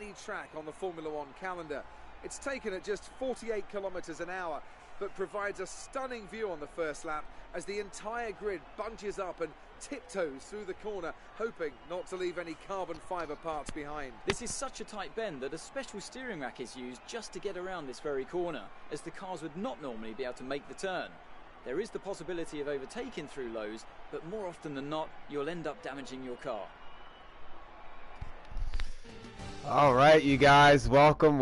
any track on the Formula One calendar. It's taken at just 48 kilometers an hour, but provides a stunning view on the first lap as the entire grid bunches up and tiptoes through the corner, hoping not to leave any carbon fibre parts behind. This is such a tight bend that a special steering rack is used just to get around this very corner, as the cars would not normally be able to make the turn. There is the possibility of overtaking through lows, but more often than not, you'll end up damaging your car. All right, you guys, welcome.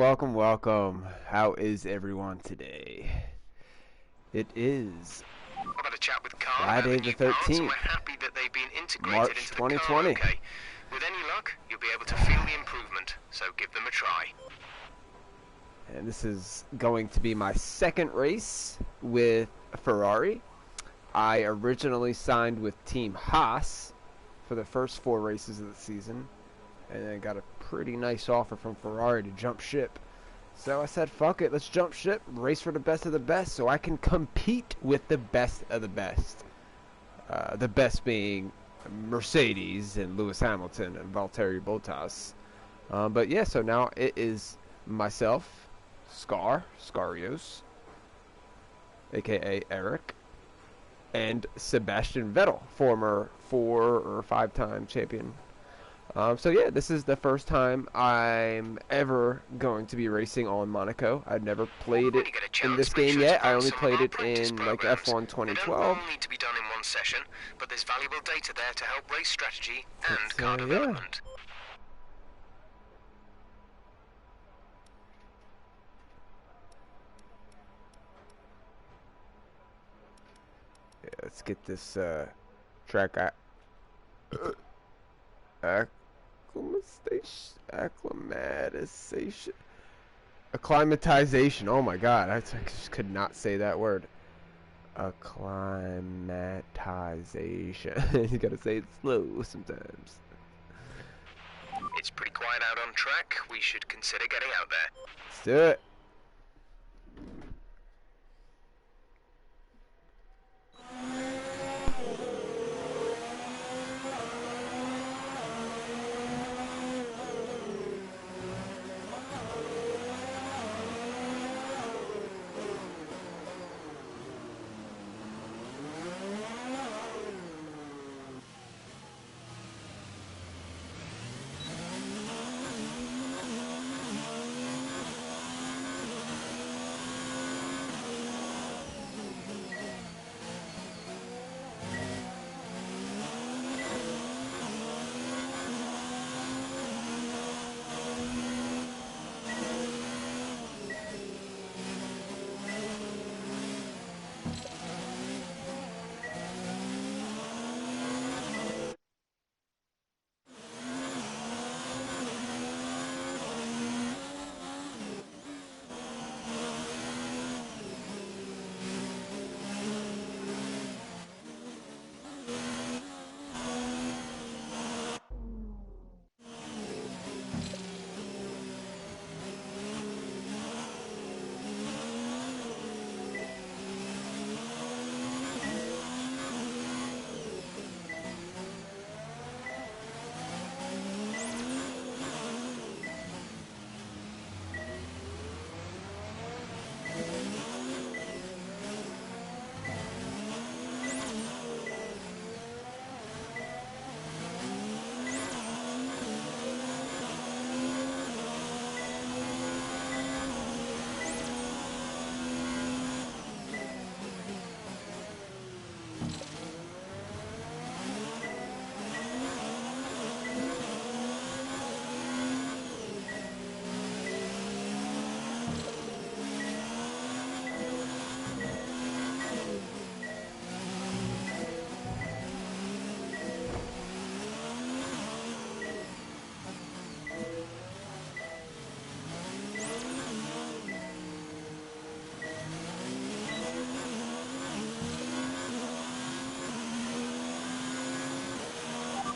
How is everyone today? It is I've had a chat with Carl Friday the 13th, we're happy that they've been integrated March into 2020. The car, okay? With any luck, you'll be able to feel the improvement, so give them a try. And this is going to be my second race with Ferrari. I originally signed with Team Haas for the first 4 races of the season, and I got a pretty nice offer from Ferrari to jump ship. So I said, fuck it, let's jump ship, race for the best of the best so I can compete with the best of the best. The best being Mercedes and Lewis Hamilton and Valtteri Bottas. But yeah, so now it is myself, Scarrios, aka Eric, and Sebastian Vettel, former 4 or 5-time champion. So yeah, this is the first time I'm ever going to be racing on Monaco. I've never played it in this game yet. I only played it in like F1 2012. They don't all need to be done in one session, but there's valuable data there to help race strategy and car development. Yeah, let's get this track acclimatization. Oh my god, I just could not say that word. Acclimatization. You gotta say it slow sometimes. It's pretty quiet out on track. We should consider getting out there. Let's do it.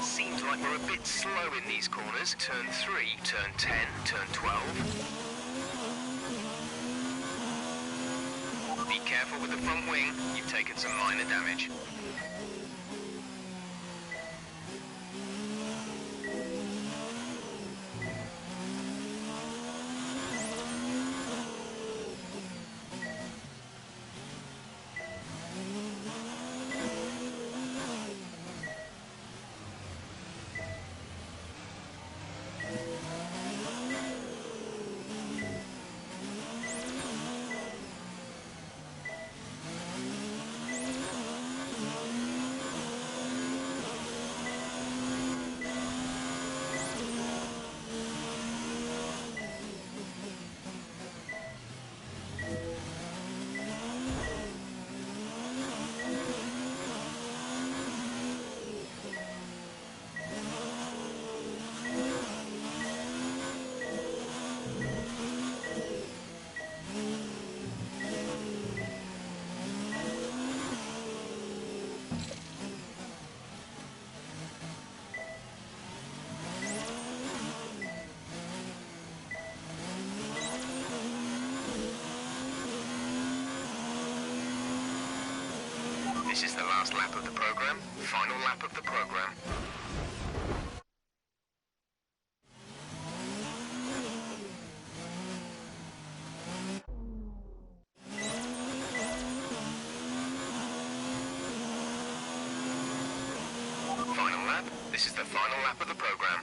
Seems like we're a bit slow in these corners. Turn 3, turn 10, turn 12. Be careful with the front wing. You've taken some minor damage. Last lap of the program, final lap of the program. Final lap, this is the final lap of the program.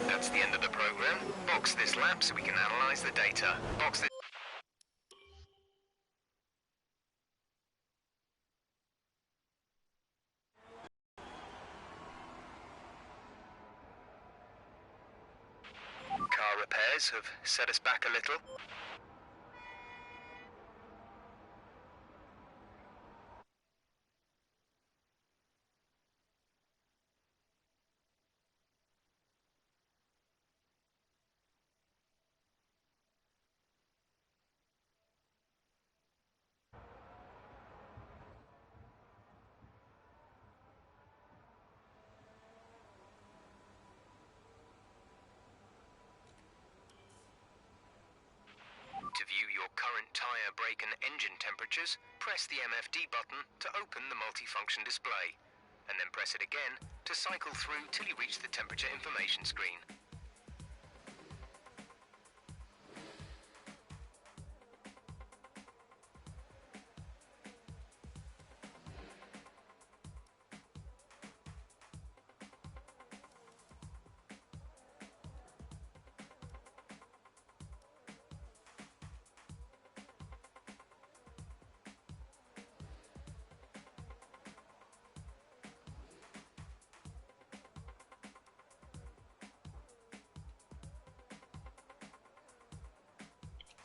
That's the end of the program. Box this lap so we can analyze the data. Box this. Car repairs have set us back a little. To view your current tyre, brake and engine temperatures, press the MFD button to open the multifunction display, and then press it again to cycle through till you reach the temperature information screen.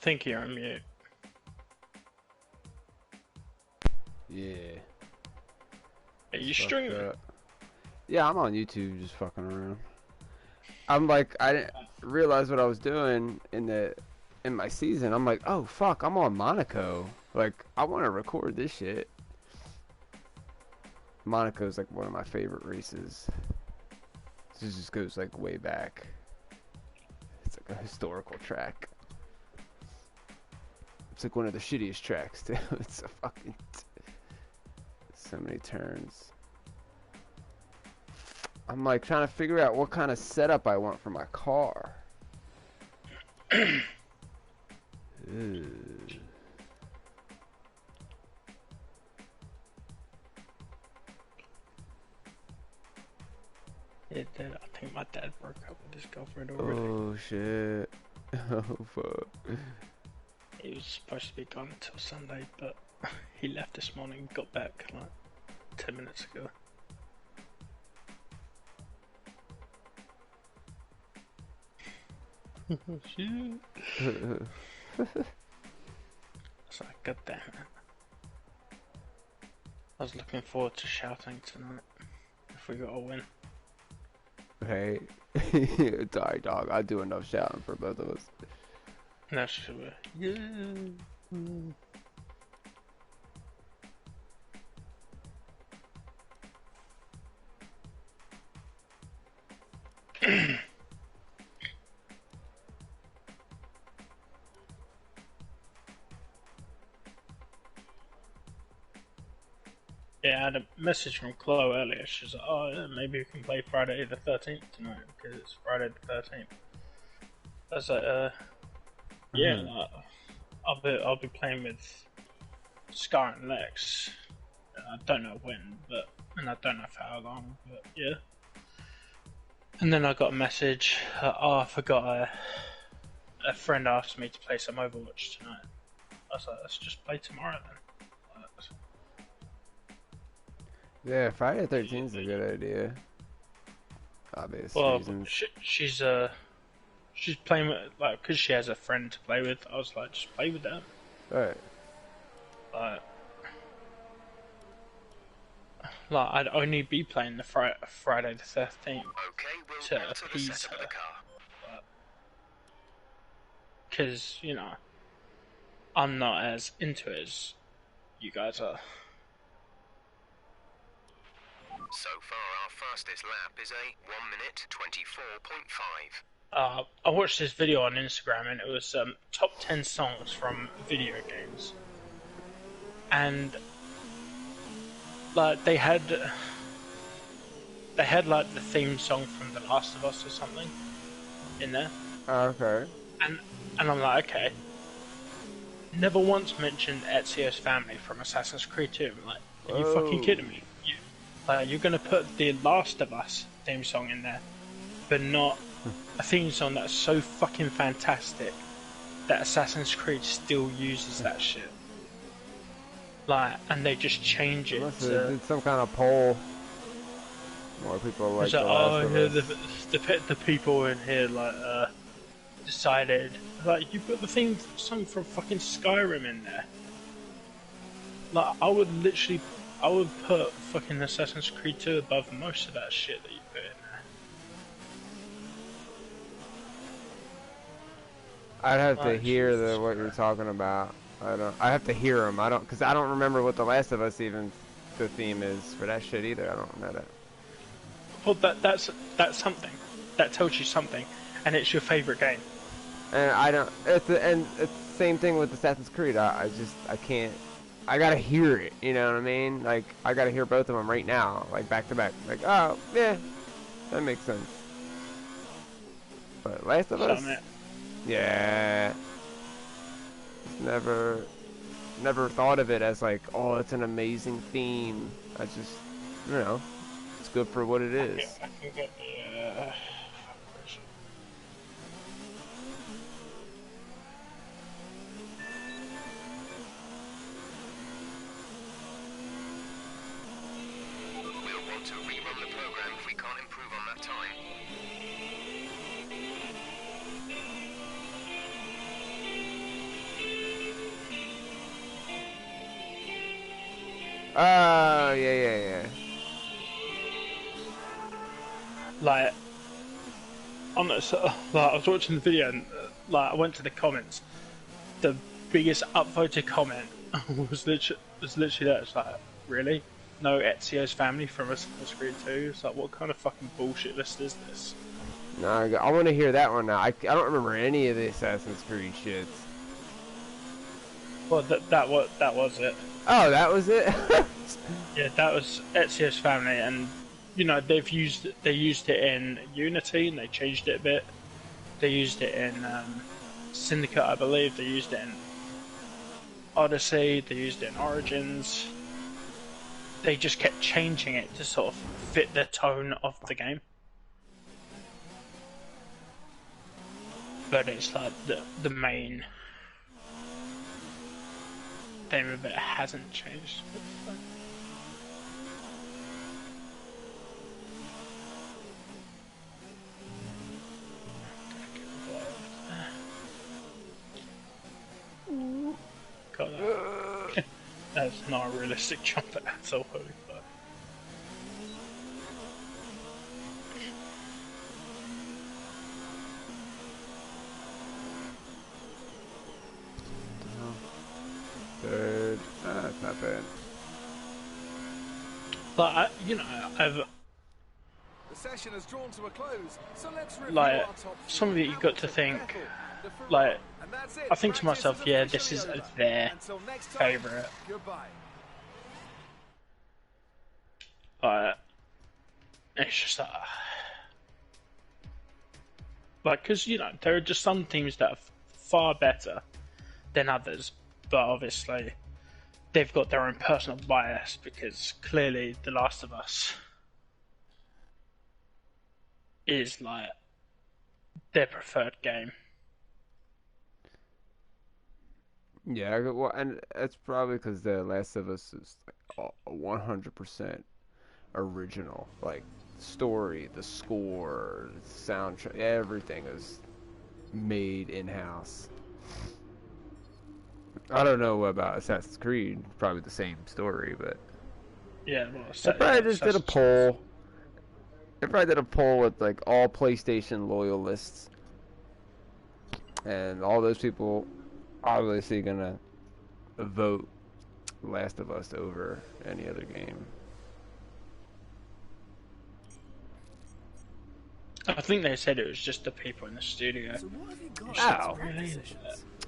Think you're on mute. Yeah. Are you streaming? Yeah, I'm on YouTube just fucking around. I'm like, I didn't realize what I was doing in my season. I'm like, oh fuck, I'm on Monaco. Like, I want to record this shit. Monaco's like one of my favorite races. This just goes like way back. It's like a historical track. It's like one of the shittiest tracks too. It's a fucking so many turns. I'm like trying to figure out what kind of setup I want for my car. Ew. It did. I think my dad broke up with his girlfriend already. Oh shit. Oh fuck. He was supposed to be gone until Sunday, but he left this morning and got back like 10 minutes ago. Shit. It's like, god damn it. I was looking forward to shouting tonight. If we got a win. Hey, it's alright, dog. I do enough shouting for both of us. That's true. Yeah. Yeah, I had a message from Chloe earlier. She's like, "Oh, yeah, maybe we can play Friday the 13th tonight because it's Friday the 13th." I was like, yeah, I'll be playing with Scar and Lex. I don't know when, and I don't know for how long, but yeah." And then I got a message. I forgot. A friend asked me to play some Overwatch tonight. I was like, "Let's just play tomorrow then." Yeah, Friday the 13th is a good idea. Obvious reasons. She's playing with, like, because she has a friend to play with. I was like, just play with them. Right. Like I'd only be playing the Friday the 13th Okay, we'll to enter the appease setup her. of the car. Because, you know, I'm not as into it as you guys are. So far, our fastest lap is a 1 minute 24.5. I watched this video on Instagram and it was top 10 songs from video games. And like they had like the theme song from The Last of Us or something in there. Okay. And I'm like, okay. Never once mentioned Ezio's family from Assassin's Creed 2. I'm like, are you fucking kidding me? You're gonna put the Last of Us theme song in there, but not a theme song that's so fucking fantastic that Assassin's Creed still uses that shit. Like, and they just change it. Did some kind of poll. More people like The Last of Us. The people in here decided, like, you put the theme song from fucking Skyrim in there. Like, I would put fucking Assassin's Creed 2 above most of that shit that you put in there. I'd have to hear what you're talking about. I have to hear them. Because I don't remember what The Last of Us the theme is for that shit either. I don't know that. Well, that's something. That tells you something, and it's your favorite game. And I don't. It's the same thing with Assassin's Creed. I can't. I gotta hear it. You know what I mean? Like I gotta hear both of them right now, like back to back. Like, oh yeah, that makes sense. But Last of Us, yeah. Never thought of it as like, oh, it's an amazing theme. I just, it's good for what it is. I can get the. We'll want to rerun the program if we can't improve on that time. Oh, yeah. Like, I was watching the video and I went to the comments. The biggest upvoted comment was literally that. It's like, really? No Ezio's family from Assassin's Creed 2? It's like, what kind of fucking bullshit list is this? No, I want to hear that one now. I don't remember any of the Assassin's Creed shits. Well, that was it. Oh, that was it? Yeah, that was Ezio's family, and they used it in Unity, and they changed it a bit. They used it in Syndicate, I believe. They used it in Odyssey. They used it in Origins. They just kept changing it to sort of fit the tone of the game. But it's like the main theme of it hasn't changed. God, that's not a realistic jump at all. Holy fuck. But I've The session has drawn to a close, so let's review like our top some of it you got to think like I think to myself, yeah, this is their favourite. Goodbye. It's just like, because there are just some teams that are far better than others, but obviously they've got their own personal bias because clearly The Last of Us is like their preferred game. Yeah, well, and it's probably because The Last of Us is like 100% original. Like, story, the score, the soundtrack, everything is made in-house. I don't know about Assassin's Creed. Probably the same story, but Yeah, well, they probably just did a poll. They probably did a poll with like all PlayStation loyalists, and all those people obviously gonna vote Last of Us over any other game. I think they said it was just the people in the studio. So what have you got? Ow. Really?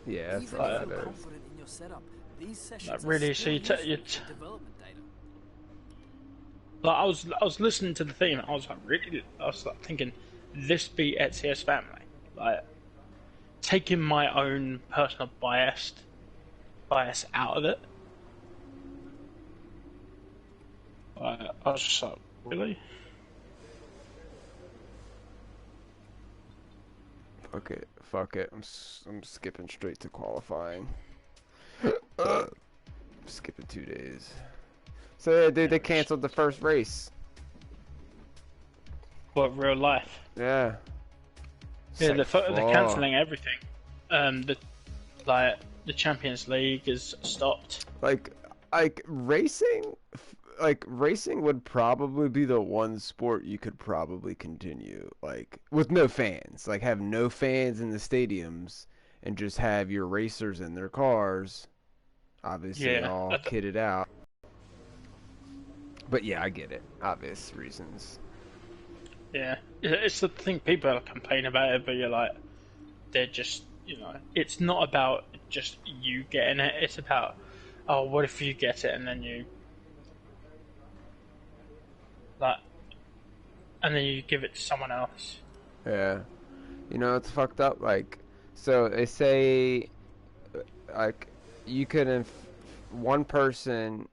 Yeah, that's Even all if that you're is. confident in your setup, these sessions Like, are really? still So you useful for development data. Like, I was listening to the theme, and I was like thinking, this be Ezio's family. Like, taking my own personal bias out of it. I was just like, really? Fuck it. I'm skipping straight to qualifying. Skipping 2 days. So yeah, dude, they canceled the first race. What, real life? Yeah. Yeah, It's they're like, cancelling everything. The Champions League is stopped. Like racing would probably be the one sport you could probably continue, like with no fans, like have no fans in the stadiums and just have your racers in their cars, obviously all kitted out. But yeah, I get it, obvious reasons. Yeah, it's the thing, people are complaining about it, but you're like, they're just, it's not about just you getting it, it's about, oh, what if you get it and then you, like, and then you give it to someone else. Yeah. It's fucked up, like, so they say, like, you could, if one person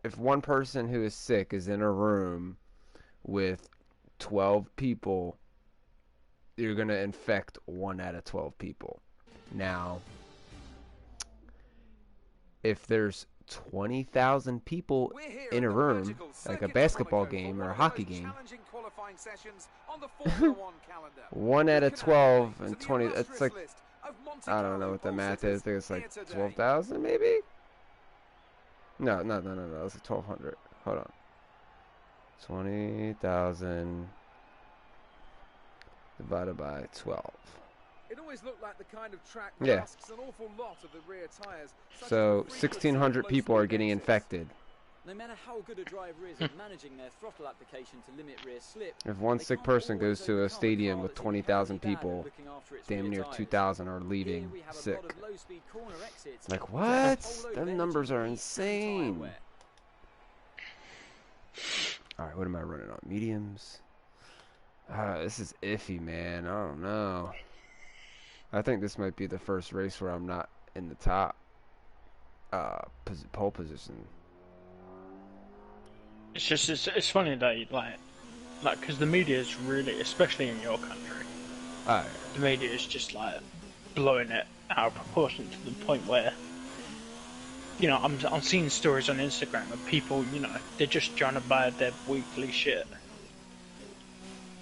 who is sick is in a room with 12 people, you're going to infect 1 out of 12 people. Now, if there's 20,000 people in a room, like a basketball game or a hockey game, 1 out of 12 and 20, it's like, I don't know what the math is. I think it's like 12,000 maybe? No, it's like 1,200. Hold on. 20,000 divided by 12. It always looked like the kind of track that asks an awful lot of the rear tires. So 1,600 people are getting infected. No matter how good a driver is at managing their throttle application to limit rear slip, If one sick person goes to a stadium with 20,000 people, damn near 2,000 are leaving sick. Like, what? Them numbers are insane. Alright, what am I running on? Mediums? This is iffy, man. I don't know. I think this might be the first race where I'm not in the top pole position. It's just, it's funny that, like, because the media is really, especially in your country, the media is just, like, blowing it out of proportion to the point where, I'm seeing stories on Instagram of people, they're just trying to buy their weekly shit,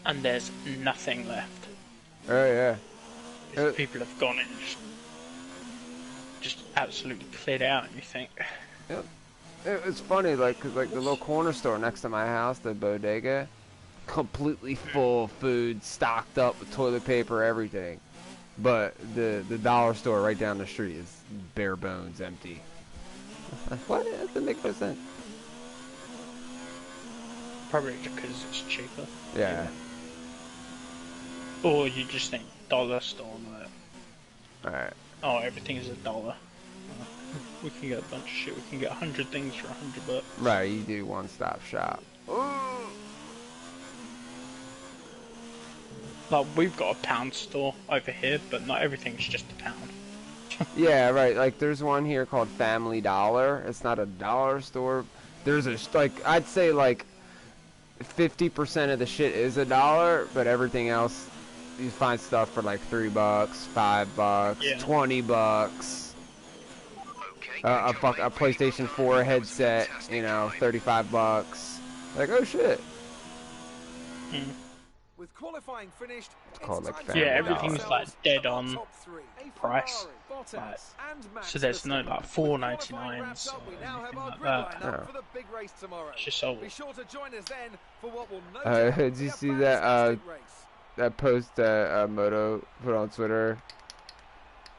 and there's nothing left. Oh, yeah. People have gone and just absolutely cleared out, and you think... Yep. It's funny, like, cause like the little corner store next to my house, the bodega, completely full of food, stocked up with toilet paper, everything. But the dollar store right down the street is bare bones empty. What? That doesn't make no sense. Probably because it's cheaper. Yeah. Or you just think dollar store, like, Alright. oh, everything's $1. We can get a bunch of shit. We can get 100 things for $100. Right, you do one-stop shop. Like, we've got a pound store over here, but not everything's just a pound. Yeah, right. Like, there's one here called Family Dollar. It's not a dollar store. There's a, like, I'd say, like, 50% of the shit is $1, but everything else, you find stuff for, like, $3, $5, Yeah. $20. A PlayStation 4 headset, you know, $35. Like, oh shit. With qualifying finished, it's called, like, time Family to Yeah, Dollar. everything's like dead our on top three. A price. Ferrari, Bottas, and Max So there's no Verstappen. like With 4.99s qualifying wrapped or up, we now have anything our like grid that. lineup Oh. for the big race tomorrow. It's just all. Be sure to join us then for what will no Did you see that, that post that Moto put on Twitter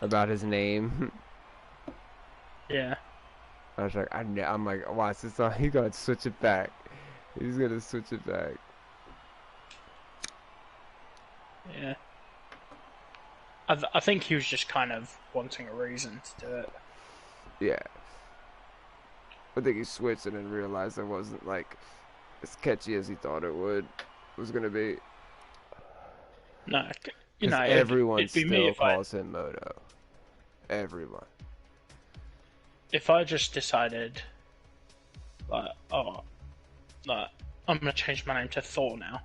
about his name? Yeah. I was like, I'm like, watch this song. He's gonna switch it back. He's gonna switch it back. Yeah. I think he was just kind of wanting a reason to do it. Yeah. I think he switched and then realized it wasn't like as catchy as he thought it was gonna be. No, you 'Cause know, everyone it'd be me still if I calls him Moto. Everyone. if I just decided, like, oh, like, I'm gonna change my name to Thor now.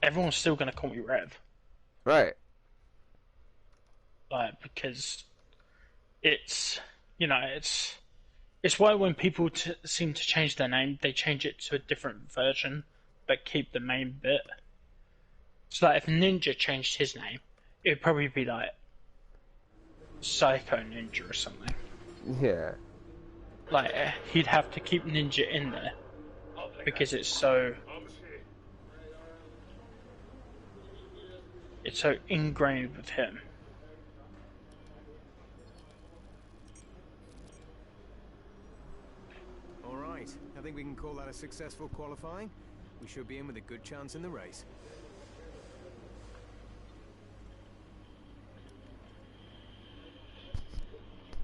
Everyone's still gonna call me Rev, Right. like, because it's, you know, it's why when people seem to change their name, they change it to a different version, but keep the main bit. So, like, if Ninja changed his name, it'd probably be like Psycho Ninja or something. Yeah. Like, he'd have to keep Ninja in there because it's so ingrained with him. All right, I think we can call that a successful qualifying. We should be in with a good chance in the race.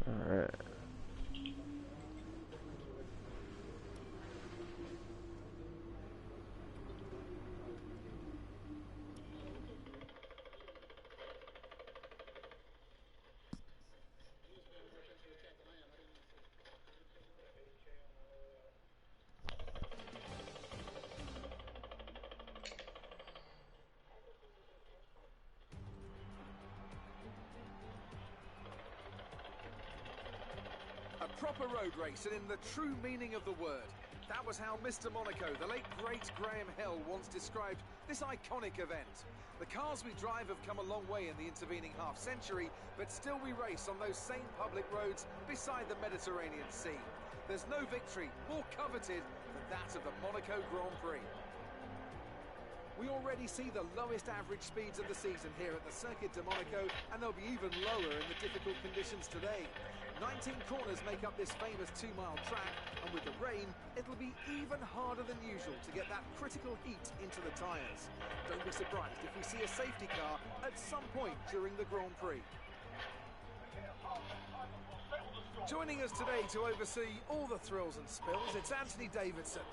Alright. A proper road race, and in the true meaning of the word. That was how Mr. Monaco, the late great Graham Hill, once described this iconic event. The cars we drive have come a long way in the intervening half-century, but still we race on those same public roads beside the Mediterranean Sea. There's no victory more coveted than that of the Monaco Grand Prix. We already see the lowest average speeds of the season here at the Circuit de Monaco, and they'll be even lower in the difficult conditions today. 19 corners make up this famous 2-mile track, and with the rain, it'll be even harder than usual to get that critical heat into the tyres. Don't be surprised if we see a safety car at some point during the Grand Prix. Joining us today to oversee all the thrills and spills, it's Anthony Davidson.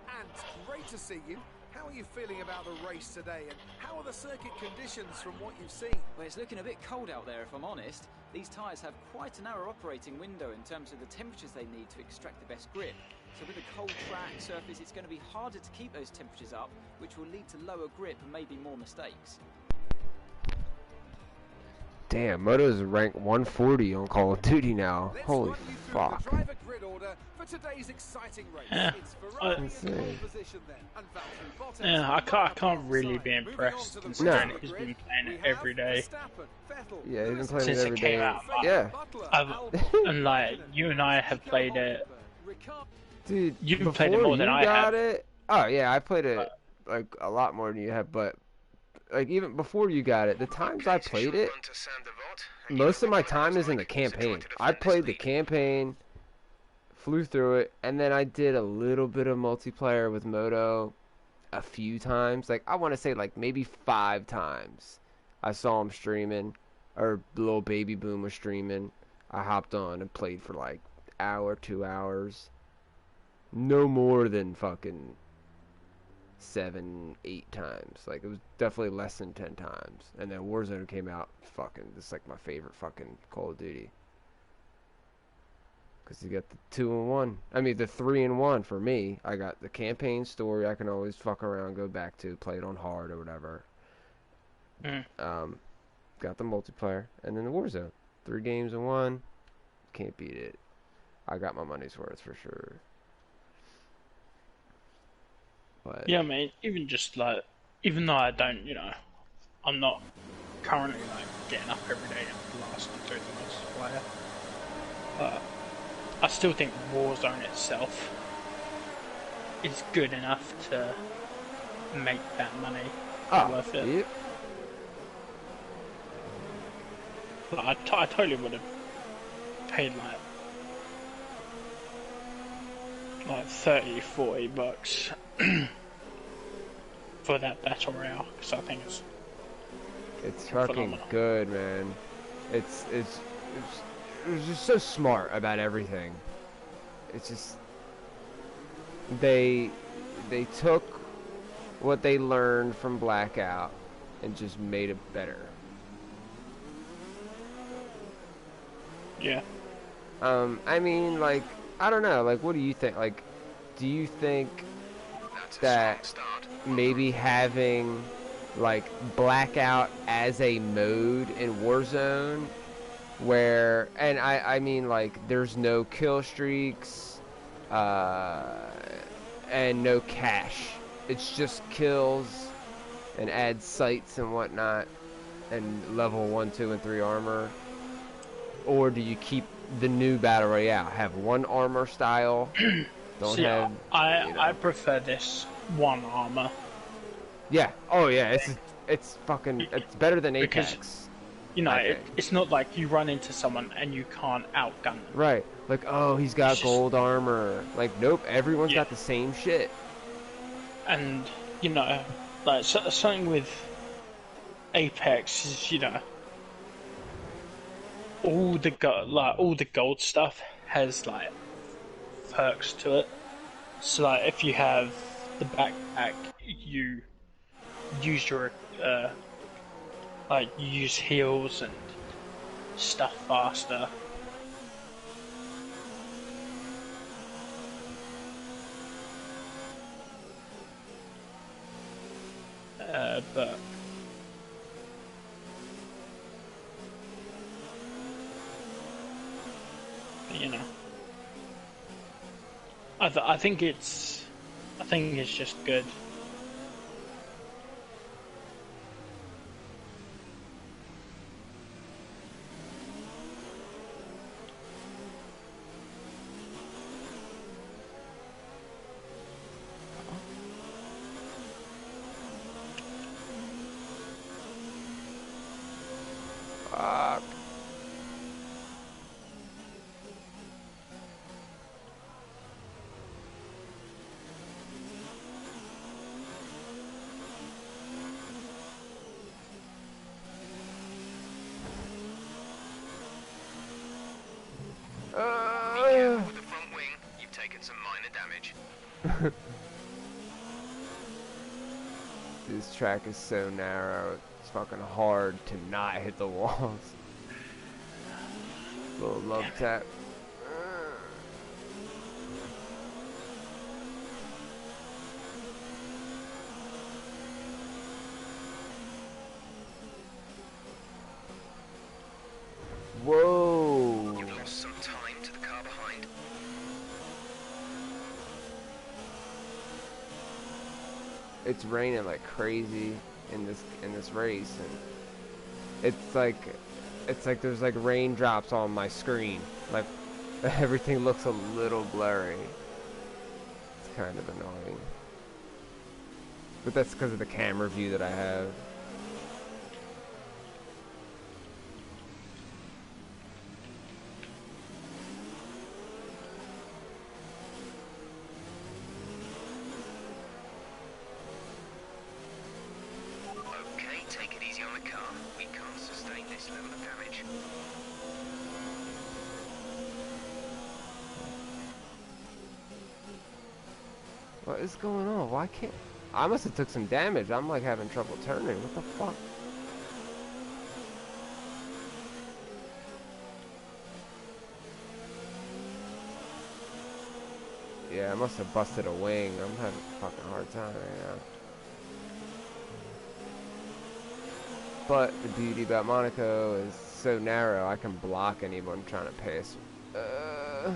And great to see you. How are you feeling about the race today, and how are the circuit conditions from what you've seen? Well, it's looking a bit cold out there, if I'm honest. These tyres have quite a narrow operating window in terms of the temperatures they need to extract the best grip. So with a cold track surface, it's going to be harder to keep those temperatures up, which will lead to lower grip and maybe more mistakes. Damn, Moto's ranked 140 on Call of Duty now. Let's Holy run you through fuck. the driver grid order for today's exciting race. Yeah. It's Ferrari in Insane. pole position then, and Valtteri Bottas Yeah, I can't really be alongside. impressed Moving on to the considering rest of the he's grid, been playing we it have every day. Verstappen, Vettel, Yeah, he's been Lewis playing it Since it every came day. out. Yeah. And like, you and I have played it. Dude, You've before played it more than you I got have. it. Oh yeah, I played it like a lot more than you have, but like even before you got it, the times I played it, most of my time is in the campaign. I played the campaign flew through it, and then I did a little bit of multiplayer with Moto a few times. Like, I want to say, like, maybe 5 times. I saw him streaming, or little Baby Boom was streaming. I hopped on and played for, like, hour, 2 hours. No more than fucking 7, 8 times. Like, it was definitely less than 10 times. And then Warzone came out, fucking, it's like my favorite fucking Call of Duty. Because you got the 2-in-1. I mean, the 3-in-1 for me. I got the campaign story I can always fuck around, go back to, play it on hard or whatever. Got the multiplayer, and then the Warzone. 3 games in 1. Can't beat it. I got my money's worth for sure. But Yeah, I mean, even just like, even though I don't, you know, I'm not currently like getting up every day and blasting through the multiplayer, but I still think Warzone itself is good enough to make that money worth it. Yep. Like, I totally would have paid like 30, 40 bucks for that battle royale, because I think It's fucking phenomenal. good, man. It's just so smart about everything. It's just they took what they learned from Blackout and just made it better. Yeah. I mean, like, I don't know, like, what do you think? Like, do you think that maybe having, like, Blackout as a mode in Warzone, where, and I mean, like, there's no kill streaks, and no cash. It's just kills and add sights and whatnot, and level 1, 2, and 3 armor. Or do you keep the new battle royale? Have 1 armor style. Don't See, have. I prefer this 1 armor. Yeah. Oh yeah. It's fucking. It's better than Apex. Because, you know, it's not like you run into someone and you can't outgun them. Right. Like, oh, he's got It's gold armor. Like, nope. Everyone's got the same shit. And, you know, like something with Apex is, you know, all the gold stuff has like perks to it. So like if you have the backpack, you use your you use heals and stuff faster. But you know, I think it's just good. Fuck. With the front wing, you've taken some minor damage. This track is so narrow. It's fucking hard to not hit the walls. Little love tap. Whoa. You've lost some time to the car behind. It's raining like crazy in this race, and it's like there's like raindrops on my screen. Like everything looks a little blurry. It's kind of annoying, but that's because of the camera view that I have. on the car. We can't sustain this level of damage. What is going on? Why can't... I must have took some damage. I'm like having trouble turning. What the fuck? Yeah, I must have busted a wing. I'm having a fucking hard time right now. But the beauty about Monaco is so narrow, I can block anyone trying to pass. The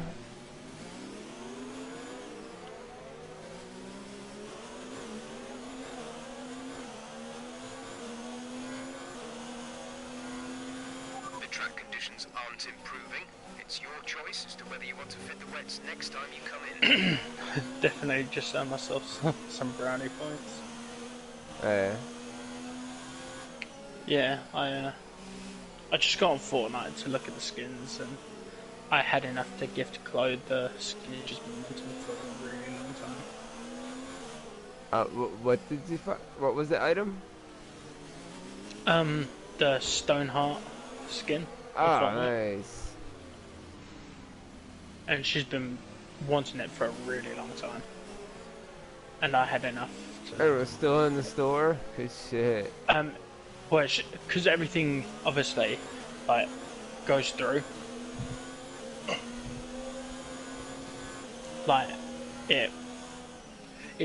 track conditions aren't improving. It's your choice as to whether you want to fit the wets next time you come in. Definitely just earned myself some brownie points. Yeah, I just got on Fortnite to look at the skins, and I had enough to gift Chloe the skin just momentum for a really long time. What did you find? What was the item? The Stoneheart skin. Oh, nice. And she's been wanting it for a really long time. And I had enough. It was still in the store? Good shit. Well, because everything, obviously, like, goes through. Like, it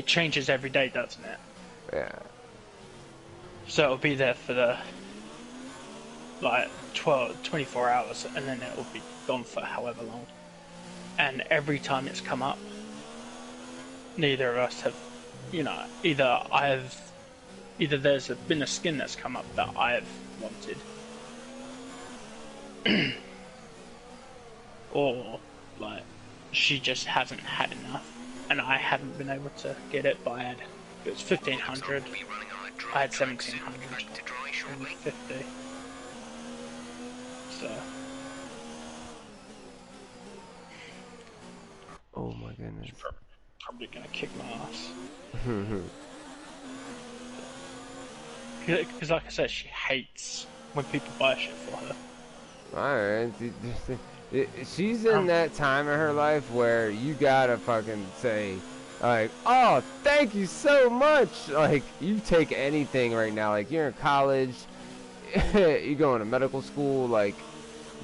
changes every day, doesn't it? Yeah. So it'll be there for the, like, 24 hours, and then it'll be gone for however long. And every time it's come up, neither of us have, you know, either there's been a skin that's come up that I've wanted, or, like, she just hasn't had enough, and I haven't been able to get it, but it was 1,500, I had 1,750, so... Oh my goodness. She's probably gonna kick my ass. Because like I said, she hates when people buy shit for her. Alright. She's in that time in her life where you gotta fucking say, like, oh, thank you so much. Like, you take anything right now. Like, you're in college, you're going to medical school. Like,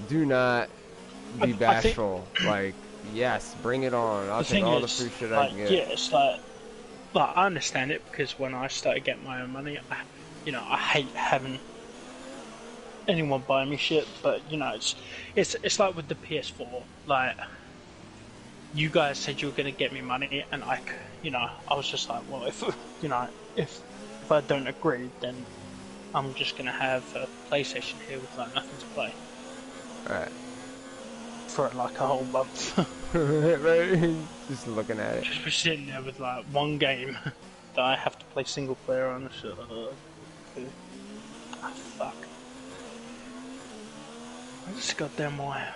do not be bashful. Like, yes, bring it on. I'll take all the free shit I can get. Yeah, it's like I understand it, because when I started getting my own money, I hate having anyone buy me shit. But you know, it's like with the PS4. Like, you guys said you were gonna get me money, and I was just like, well, if I don't agree, then I'm just gonna have a PlayStation here with like nothing to play. Alright. For like a whole month. Right? Just looking at it. Just be sitting there with like one game that I have to play single player on. Shit. Ah, fuck. I just goddamn wire.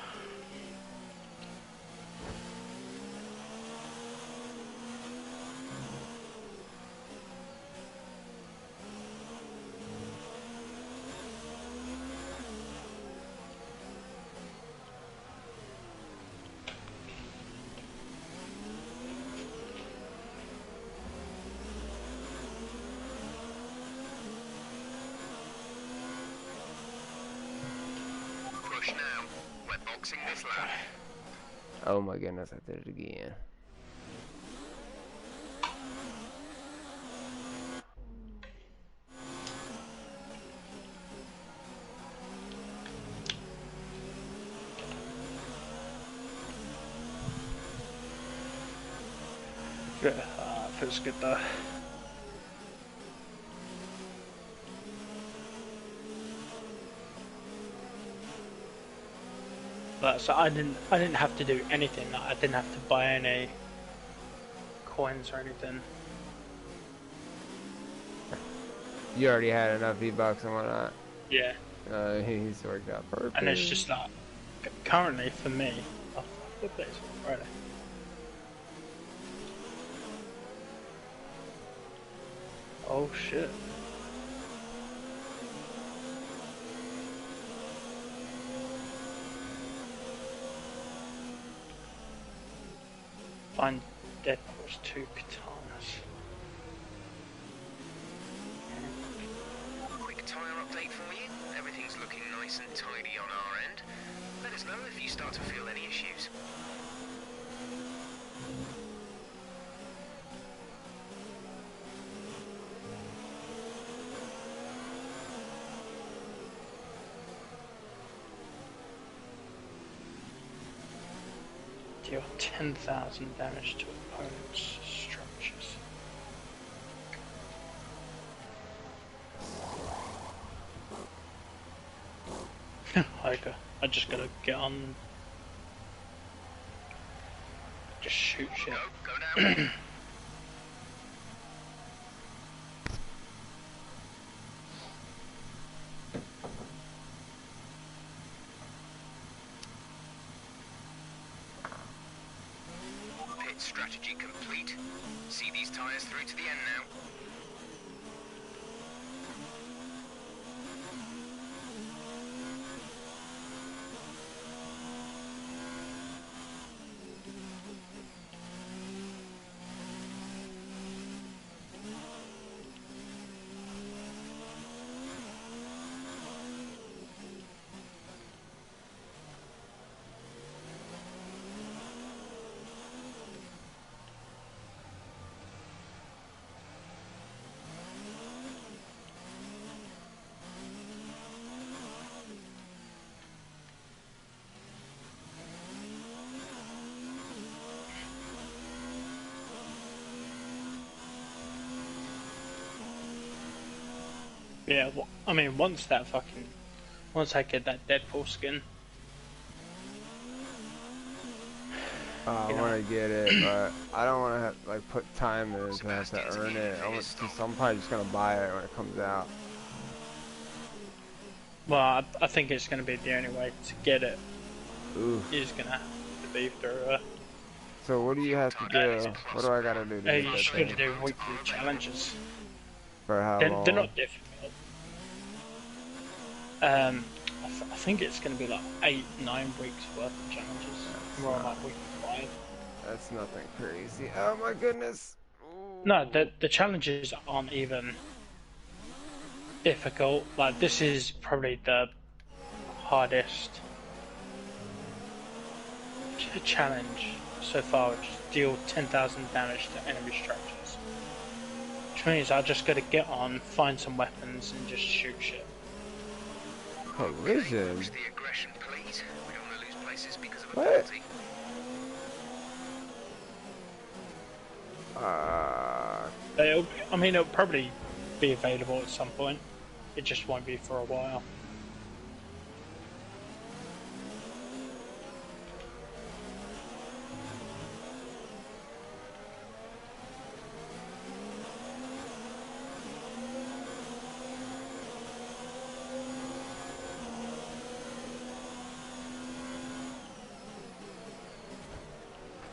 Now, we're boxing this lap. Oh my goodness, I did it again. Yeah, feels good though. But so I didn't have to do anything. I didn't have to buy any coins or anything. You already had enough V-Bucks and whatnot. Yeah. He's worked out perfect. And it's just like, currently for me, what day is it? Friday. Oh shit. Find Deadpool's 2 katanas. Quick tyre update for you. Everything's looking nice and tidy on our end. Let us know if you start to feel any issues. Deal 10,000 damage to opponents' structures. I just gotta get on. Just shoot shit. Go now. Pit strategy complete. See these tyres through to the end now. Yeah, I mean, once I get that Deadpool skin. I want to get it, but I don't want to have like put time in to have to earn it. I'm probably just gonna buy it when it comes out. Well, I think it's gonna be the only way to get it. Ooh. Is gonna have to be through. So what do you have to do? What do I gotta do to get You that should thing? do weekly challenges. For how They're long? not difficult. I think it's going to be like 8-9 weeks worth of challenges. We're on like week 5. That's nothing crazy. Oh my goodness. Ooh. No, the challenges aren't even difficult. Like, this is probably the hardest challenge so far, which is deal 10,000 damage to enemy structures. Which means I just got to get on, find some weapons, and just shoot shit. Collision. Push the aggression, please. We don't want to lose places because of a What? penalty. It'll probably be available at some point. It just won't be for a while.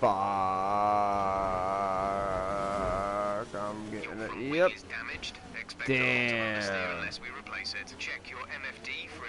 Fuck. I'm getting it. Yep. Is damaged. Expect Damn. unless we replace it. Check your MFD for